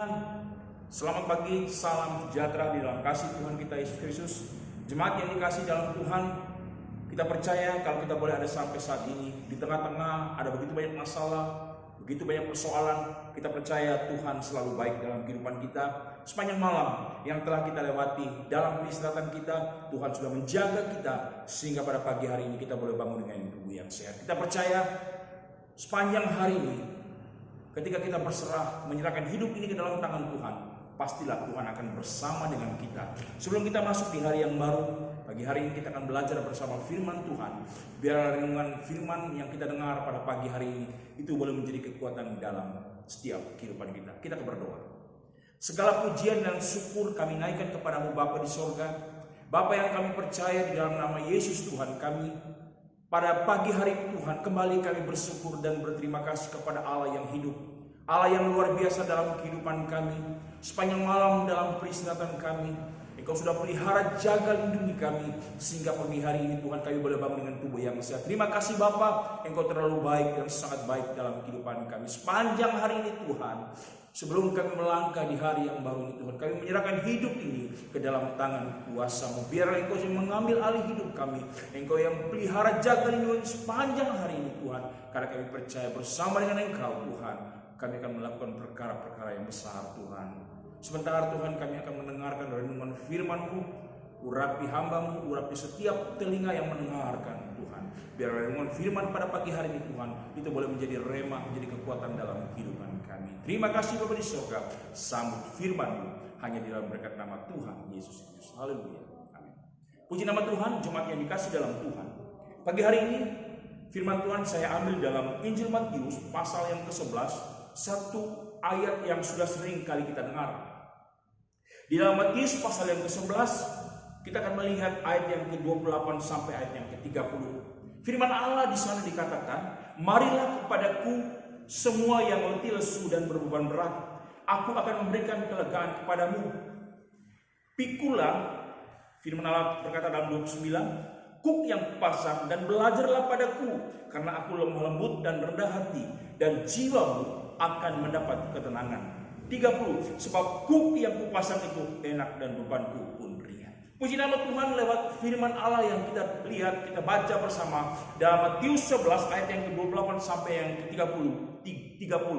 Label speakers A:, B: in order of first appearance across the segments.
A: Tuhan, selamat pagi, salam sejahtera di dalam kasih Tuhan kita Yesus Kristus. Jemaat yang dikasih dalam Tuhan, kita percaya kalau kita boleh ada sampai saat ini, di tengah-tengah ada begitu banyak masalah, begitu banyak persoalan, kita percaya Tuhan selalu baik dalam kehidupan kita. Sepanjang malam yang telah kita lewati dalam peristirahatan kita, Tuhan sudah menjaga kita sehingga pada pagi hari ini kita boleh bangun dengan tubuh yang sehat. Kita percaya sepanjang hari ini, ketika kita berserah, menyerahkan hidup ini ke dalam tangan Tuhan, pastilah Tuhan akan bersama dengan kita. Sebelum kita masuk di hari yang baru, pagi hari ini kita akan belajar bersama firman Tuhan. Biarlah renungan firman yang kita dengar pada pagi hari ini, itu boleh menjadi kekuatan dalam setiap kehidupan kita. Kita berdoa. Segala pujian dan syukur kami naikkan kepadamu Bapa di sorga. Bapa yang kami percaya di dalam nama Yesus Tuhan kami. Pada pagi hari Tuhan, kembali kami bersyukur dan berterima kasih kepada Allah yang hidup, Allah yang luar biasa dalam kehidupan kami. Sepanjang malam dalam peristirahatan kami, Engkau sudah pelihara, jaga, lindungi kami, sehingga pagi hari ini Tuhan kami boleh bangun dengan tubuh yang sehat. Terima kasih Bapa, Engkau terlalu baik dan sangat baik dalam kehidupan kami. Sepanjang hari ini Tuhan, sebelum kami melangkah di hari yang baru ini Tuhan, kami menyerahkan hidup ini ke dalam tangan kuasa-Mu. Biarlah Engkau yang mengambil alih hidup kami, Engkau yang pelihara, jaga, lindungi sepanjang hari ini Tuhan. Karena kami percaya bersama dengan Engkau Tuhan, kami akan melakukan perkara-perkara yang besar Tuhan. Sementara Tuhan kami akan mendengarkan renungan firman-Mu. Urapi hamba-Mu, urapi setiap telinga yang mendengarkan Tuhan. Biar renungan firman pada pagi hari ini Tuhan, itu boleh menjadi rema, menjadi kekuatan dalam kehidupan kami. Terima kasih Bapa di surga, sambut firman-Mu hanya di dalam berkat nama Tuhan Yesus Kristus. Haleluya. Amin. Puji nama Tuhan, jemaat yang dikasih dalam Tuhan. Pagi hari ini firman Tuhan saya ambil dalam Injil Matius pasal yang ke-11, satu ayat yang sudah sering kali kita dengar. Di dalam Matius pasal yang ke-11, kita akan melihat ayat yang ke-28 sampai ayat yang ke-30. Firman Allah di sana dikatakan, "Marilah kepadaku semua yang letih lesu dan berbeban berat, aku akan memberikan kelegaan kepadamu. Pikulah," firman Allah berkata dalam 29, "kuk yang kupasang dan belajarlah padaku, karena aku lemah lembut dan rendah hati, dan jiwamu akan mendapat ketenangan." 30, "sebab kuk yang kupasang itu enak dan bebanku pun ringan." Puji nama Tuhan, lewat firman Allah yang kita lihat, kita baca bersama dalam Matius 11 ayat yang ke-28 sampai yang ke-30.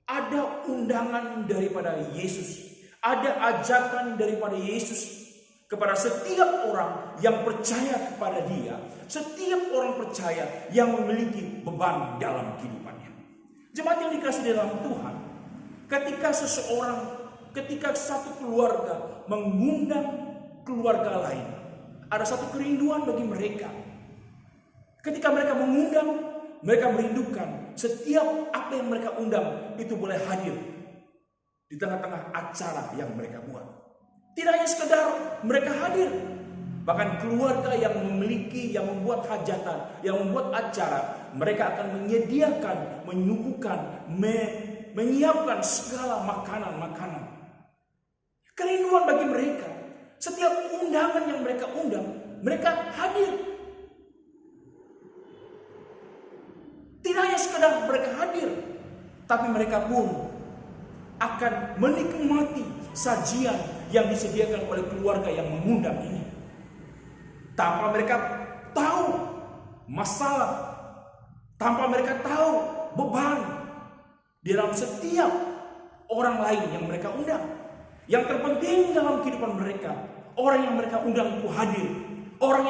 A: Ada undangan daripada Yesus, ada ajakan daripada Yesus kepada setiap orang yang percaya kepada Dia, setiap orang percaya yang memiliki beban dalam kehidupannya. Jemaat yang dikasih dalam Tuhan, ketika satu keluarga mengundang keluarga lain, ada satu kerinduan bagi mereka. Ketika mereka mengundang, mereka merindukan setiap apa yang mereka undang itu boleh hadir di tengah-tengah acara yang mereka buat. Tidak hanya sekedar mereka hadir, bahkan keluarga yang membuat hajatan, yang membuat acara, mereka akan menyediakan, menyuguhkan, menyiapkan segala makanan-makanan. Kerinduan bagi mereka, setiap undangan yang mereka undang, mereka hadir. Tidak hanya sekedar mereka hadir, tapi mereka pun akan menikmati sajian yang disediakan oleh keluarga yang mengundang ini. Tanpa mereka tahu masalah, tanpa mereka tahu beban di dalam setiap orang lain yang mereka undang. Yang terpenting dalam kehidupan mereka, orang yang mereka undang itu hadir. Orang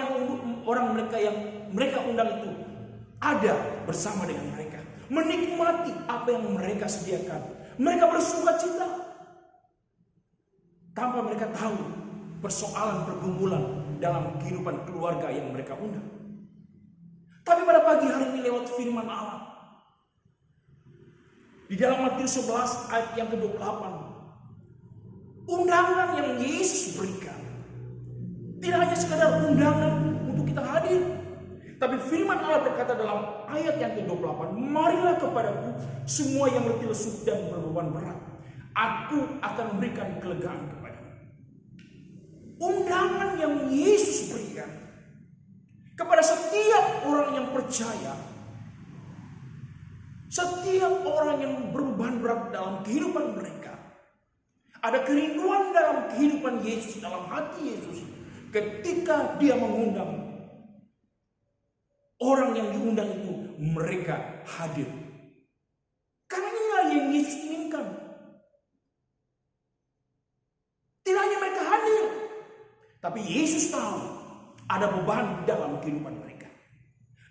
A: mereka yang mereka undang itu ada bersama dengan mereka, menikmati apa yang mereka sediakan. Mereka bersukacita tanpa mereka tahu persoalan pergumulan dalam kehidupan keluarga yang mereka undang. Tapi pada pagi hari ini lewat firman Allah di dalam Matius 11 ayat yang ke-28, undangan yang Yesus berikan tidak hanya sekadar undangan untuk kita hadir, tapi firman Allah berkata dalam ayat yang ke-28, "Marilah kepadaku semua yang letih lesu dan berbeban berat, aku akan memberikan kelegaan kepadamu." Undangan yang Yesus berikan kepada setiap orang yang percaya, setiap orang yang berbeban berat dalam kehidupan mereka, Ada kerinduan dalam kehidupan Yesus, dalam hati Yesus, ketika dia mengundang orang yang diundang itu, mereka hadir. Karena inilah yang Yesus inginkan. Tidak hanya mereka hadir, tapi Yesus tahu ada beban dalam kehidupan mereka.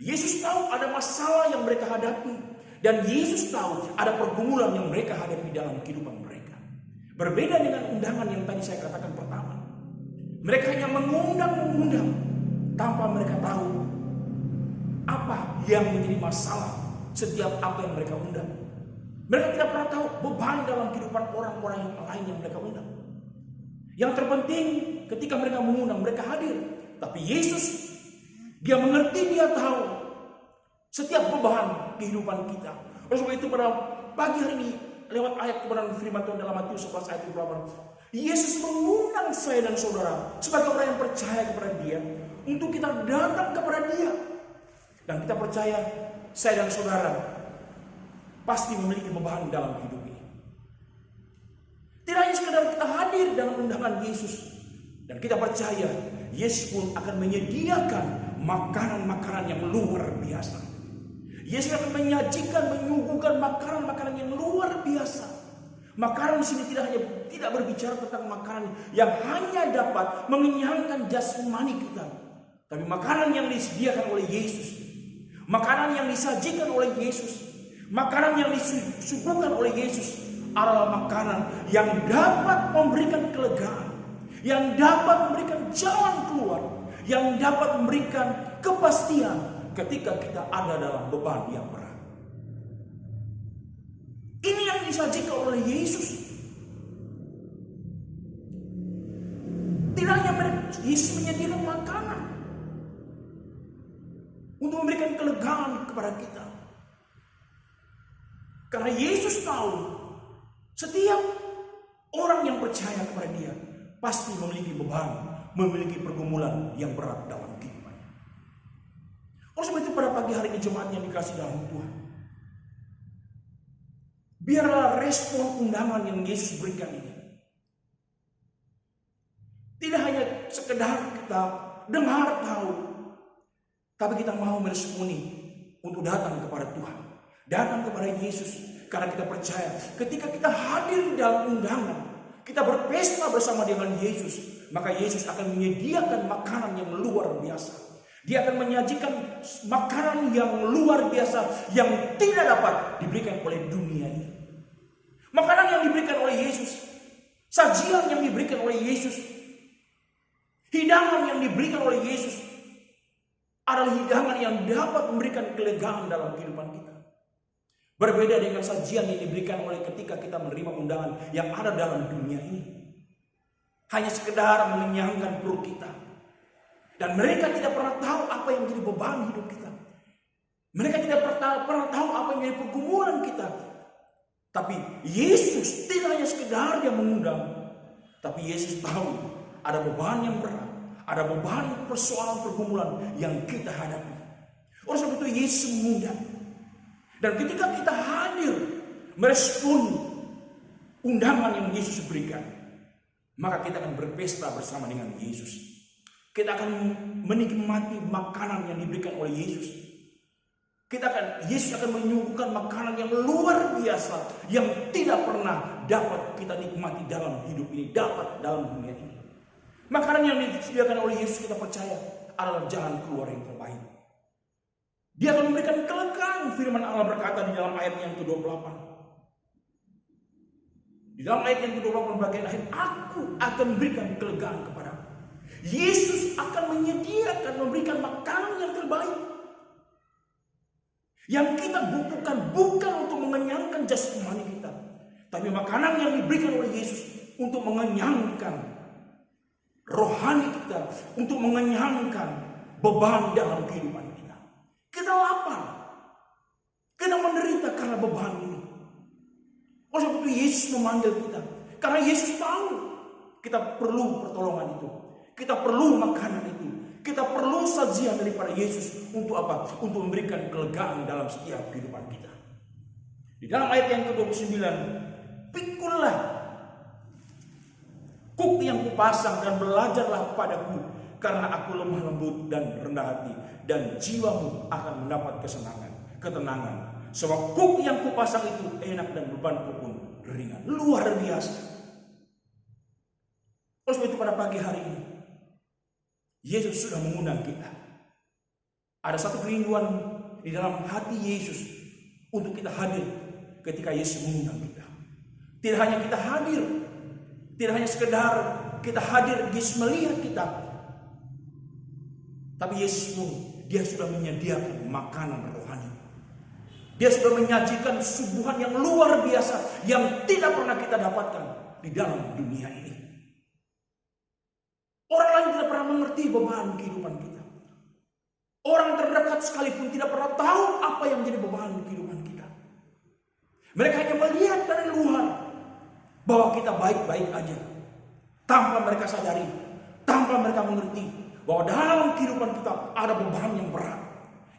A: Yesus tahu ada masalah yang mereka hadapi. Dan Yesus tahu ada pergumulan yang mereka hadapi dalam kehidupan mereka. Berbeda dengan undangan yang tadi saya katakan pertama. Mereka hanya mengundang tanpa mereka tahu apa yang menjadi masalah setiap apa yang mereka undang. Mereka tidak pernah tahu beban dalam kehidupan orang-orang yang lain yang mereka undang. Yang terpenting ketika mereka mengundang, mereka hadir. Tapi Yesus, dia mengerti, dia tahu setiap beban kehidupan kita. Oleh sebab itu pada pagi hari ini, lewat ayat kebenaran firman Tuhan dalam Matius 11 ayat 28, Yesus mengundang saya dan saudara sebagai orang yang percaya kepada dia, untuk kita datang kepada dia. Dan kita percaya saya dan saudara pasti memiliki beban dalam hidup ini. Tidak hanya sekedar kita hadir dalam undangan Yesus, dan kita percaya Yesus pun akan menyediakan makanan-makanan yang luar biasa. Yesus akan menyuguhkan makanan-makanan yang luar biasa. Makanan di sini tidak berbicara tentang makanan yang hanya dapat mengenyangkan jasmani kita, tapi makanan yang disediakan oleh Yesus, makanan yang disajikan oleh Yesus, makanan yang disuguhkan oleh Yesus adalah makanan yang dapat memberikan kelegaan, yang dapat memberikan jalan keluar, yang dapat memberikan kepastian ketika kita ada dalam beban yang berat. Ini yang disajikan oleh Yesus. Tidak hanya Yesus menyediakan makanan untuk memberikan kelegaan kepada kita. Karena Yesus tahu setiap orang yang percaya kepada dia pasti memiliki beban, memiliki pergumulan yang berat dalam kehidupannya. Oleh sebab itu pada pagi hari ini jemaat yang dikasih dalam Tuhan, biarlah respon undangan yang Yesus berikan ini tidak hanya sekedar kita dengar tahu, tapi kita mau meresponi untuk datang kepada Tuhan, datang kepada Yesus. Karena kita percaya ketika kita hadir dalam undangan, kita berpesta bersama dengan Yesus, maka Yesus akan menyediakan makanan yang luar biasa. Dia akan menyajikan makanan yang luar biasa yang tidak dapat diberikan oleh dunia ini. Makanan yang diberikan oleh Yesus, sajian yang diberikan oleh Yesus, hidangan yang diberikan oleh Yesus adalah hidangan yang dapat memberikan kelegaan dalam kehidupan kita. Berbeda dengan sajian yang diberikan oleh ketika kita menerima undangan yang ada dalam dunia ini. Hanya sekedar mengenyangkan perut kita. Dan mereka tidak pernah tahu apa yang menjadi beban hidup kita. Mereka tidak pernah tahu apa yang menjadi pergumulan kita. Tapi Yesus tidak hanya sekedar dia mengundang, tapi Yesus tahu ada beban yang berat, ada beban persoalan pergumulan yang kita hadapi. Oleh sebab itu Yesus mengundang. Dan ketika kita hadir merespon undangan yang Yesus berikan, maka kita akan berpesta bersama dengan Yesus. Kita akan menikmati makanan yang diberikan oleh Yesus. Yesus akan menyuguhkan makanan yang luar biasa, yang tidak pernah dapat kita nikmati dalam hidup ini, dapat dalam dunia ini. Makanan yang disediakan oleh Yesus kita percaya adalah jalan keluar yang terbaik. Dia akan memberikan kelegaan. Firman Allah berkata di dalam ayat yang ke-28. Di dalam ayat yang ke-28 bagian akhir, aku akan memberikan kelegaan kepadamu. Yesus akan menyediakan, memberikan makanan yang terbaik. Yang kita butuhkan bukan untuk mengenyangkan jasmani kita, tapi makanan yang diberikan oleh Yesus untuk mengenyangkan rohani kita, untuk mengenyangkan beban dalam kehidupan kita. Kita lapar, kita menderita karena beban ini. Oleh sebab itu Yesus memanggil kita, karena Yesus tahu kita perlu pertolongan itu. Kita perlu makanan itu. Kita perlu sajian daripada Yesus. Untuk apa? Untuk memberikan kelegaan dalam setiap kehidupan kita. Di dalam ayat yang ke-29, pikullah yang kupasang dan belajarlah padaku, karena aku lemah lembut dan rendah hati, dan jiwamu akan mendapat ketenangan. Sebab kuk yang kupasang itu enak dan bebanku pun ringan. Luar biasa. Oleh sebab itu pada pagi hari ini, Yesus sudah mengundang kita. Ada satu kerinduan di dalam hati Yesus untuk kita hadir ketika Yesus mengundang kita. Tidak hanya kita hadir, tidak hanya sekedar kita hadir, Yesus melihat kita, tapi Yesus pun dia sudah menyediakan makanan rohani. Dia sudah menyajikan suguhan yang luar biasa yang tidak pernah kita dapatkan di dalam dunia ini. Orang lain tidak pernah mengerti beban kehidupan kita. Orang terdekat sekalipun tidak pernah tahu apa yang menjadi beban kehidupan kita. Mereka hanya melihat dari luar bahwa kita baik-baik aja, tanpa mereka sadari, tanpa mereka mengerti bahwa dalam kehidupan kita ada beban yang berat.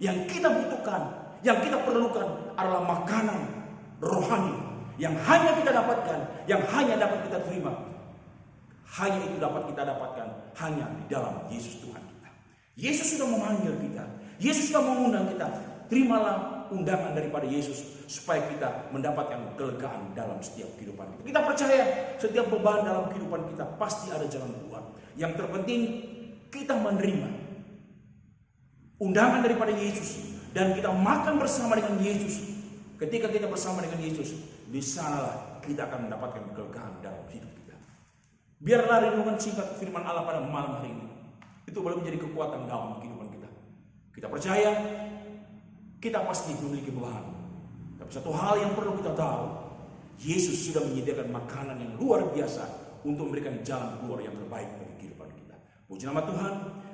A: Yang kita butuhkan, yang kita perlukan adalah makanan rohani yang hanya kita dapatkan, yang hanya dapat kita terima. Hanya itu dapat kita dapatkan hanya di dalam Yesus Tuhan kita. Yesus sudah memanggil kita, Yesus sudah mengundang kita. Terimalah undangan daripada Yesus supaya kita mendapatkan kelegaan dalam setiap kehidupan kita. Kita percaya setiap beban dalam kehidupan kita pasti ada jalan keluar. Yang terpenting kita menerima undangan daripada Yesus dan kita makan bersama dengan Yesus. Ketika kita bersama dengan Yesus, di sanalah kita akan mendapatkan kelegaan dalam hidup kita. Biarlah renungan singkat firman Allah pada malam hari ini itu boleh menjadi kekuatan dalam kehidupan kita. Kita percaya kita pasti memiliki beban. Tapi satu hal yang perlu kita tahu, Yesus sudah menyediakan makanan yang luar biasa untuk memberikan jalan keluar yang terbaik bagi kehidupan kita. Puji nama Tuhan,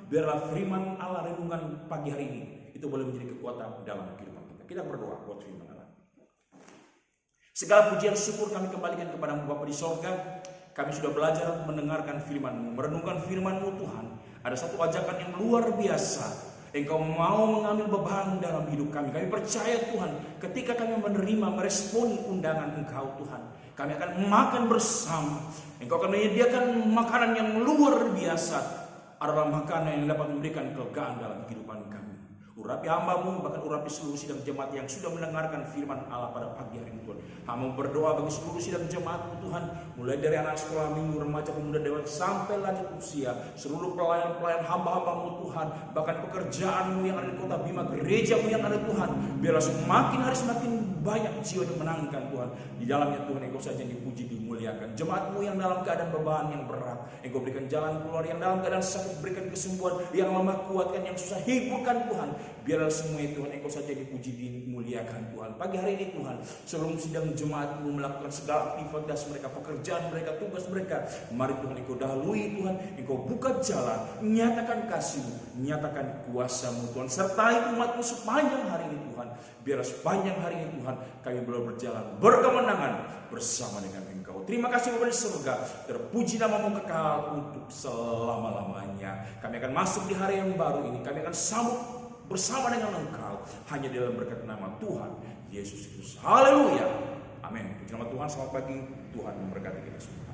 A: biarlah firman Allah renungan pagi hari ini itu boleh menjadi kekuatan dalam kehidupan kita. Kita berdoa buat firman Allah. Segala pujian syukur kami kembalikan kepada-Mu Bapa di sorga. Kami sudah belajar mendengarkan firman-Mu, merenungkan firman-Mu Tuhan. Ada satu ajakan yang luar biasa. Engkau mau mengambil beban dalam hidup kami. Kami percaya Tuhan, ketika kami menerima, meresponi undangan Engkau Tuhan, kami akan makan bersama. Engkau akan menyediakan makanan yang luar biasa. Adalah makanan yang dapat memberikan kelegaan dalam kehidupan kami. Urapi hamba-Mu, bahkan urapi seluruh sidang jemaat yang sudah mendengarkan firman Allah pada pagi hari ini Tuhan. Hamba berdoa bagi seluruh sidang jemaat-Mu Tuhan, mulai dari anak sekolah minggu, remaja, pemuda, dewasa sampai lanjut usia. Seluruh pelayan-pelayan hamba-hamba-Mu Tuhan, bahkan pekerjaan-Mu yang ada di kota Bima, gereja-Mu yang ada Tuhan. Biarlah semakin hari semakin banyak jiwa dimenangkan Tuhan. Di dalamnya Tuhan Engkau saja dipuji, dimuliakan. Jemaat-Mu yang dalam keadaan beban yang berat, Engkau berikan jalan keluar. Yang dalam keadaan sakit, berikan kesembuhan. Yang lemah kuatkan, yang susah hiburkan Tuhan. Biarlah semua itu Tuhan Engkau saja dipuji, dimuliakan Tuhan. Pagi hari ini Tuhan, sebelum sidang jemaat-Mu melakukan segala aktivitas mereka, pekerjaan mereka, tugas mereka, mari Tuhan Engkau dahului Tuhan. Engkau buka jalan, nyatakan kasih-Mu, nyatakan kuasa-Mu Tuhan. Sertai umat-Mu sepanjang hari ini Tuhan. Biarlah sepanjang hari ini Tuhan, kami boleh berjalan berkemenangan bersama dengan Engkau. Terima kasih Bapa di surga, terpuji nama-Mu kekal untuk selama-lamanya. Kami akan masuk di hari yang baru ini, kami akan sambut bersama dengan Engkau hanya dalam berkat nama Tuhan Yesus Kristus. Haleluya. Amin. Puji nama Tuhan. Selamat pagi. Tuhan memberkati kita semua.